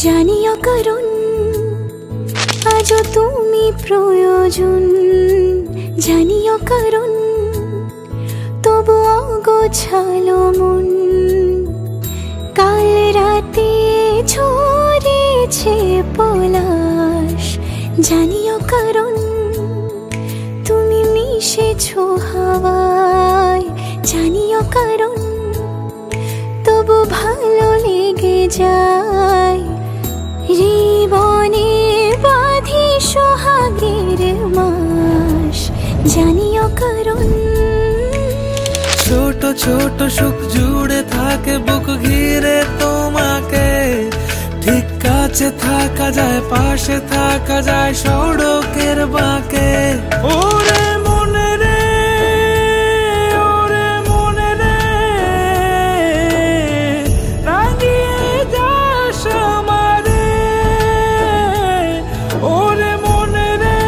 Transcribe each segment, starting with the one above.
জানিও কারণ আজও তুমি প্রয়োজন, জানিও কারণ তবু অগোছালো মন। কাল রাতে ঝরেছে পলাশ, জানিও কারণ তুমি মিশেছো হাওয়ায়, জানিও কারণ তবু ভালো লেগে যায়। জীবনে বাঁধি সোহাগের মাস, জানিও কারণ ছোট ছোট সুখ জুড়ে থাকে বুক ঘিরে তোমাকে। ঠিক কাছে থাকা যায়, পাশে থাকা যায় সড়কের বাঁকে। ওরে মনে রে, ওরে মনে রে, রাঙিয়ে যাস আমারে। ওরে মনে রে,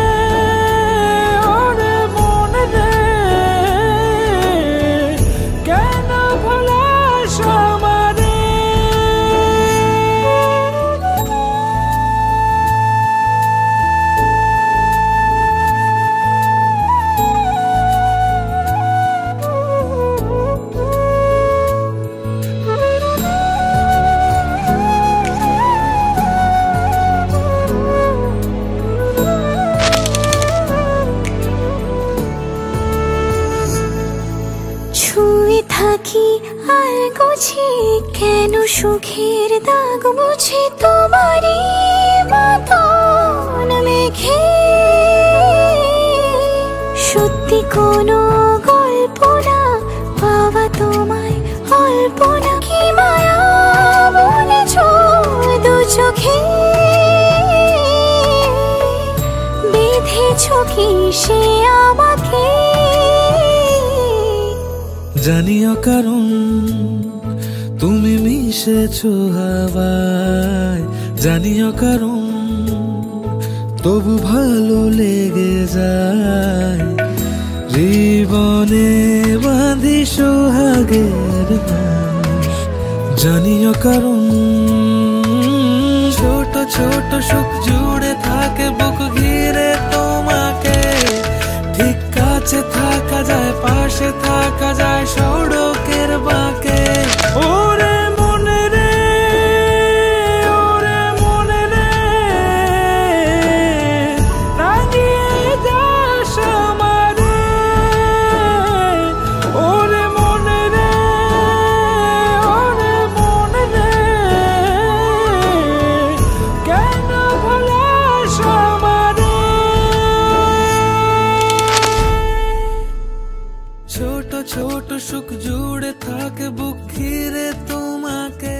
ওরে মনে রে, কেন ভোলাস আমারে। ছুঁয়ে থাকি আর গোছি কেন সুখের দাগ মুছে তোমারই মতন মেঘে। সত্যি কোনো গল্প না পাওয়া তোমায় অল্প না, কি মায়া বলেছ দু চোখে। বেঁধেছ কি সে আমাকে, জানিও কারণ তুমি মিশেছো হাওয়ায়, জানিও কারণ তবু ভালো লেগে যায়। জীবনে বাঁধি সোহাগের মাস, জানিও কারণ ছোট ছোট সুখ জুড়ে থাকে বুক ঘিরে তোমাকে। ঠিক কাছে থাকা যায়, পাশে থাকা যায় সড়কের বাঁকে। ওরে মনে রে, ওরে মনে রে, রাঙিয়ে যাস আমারে। ওরে মনে রে, ওরে মনে রে, কেন ভোলাস আমারে। ছোট ছোট সুখ জুড়ে থাকে বুক ঘিরে তোমাকে।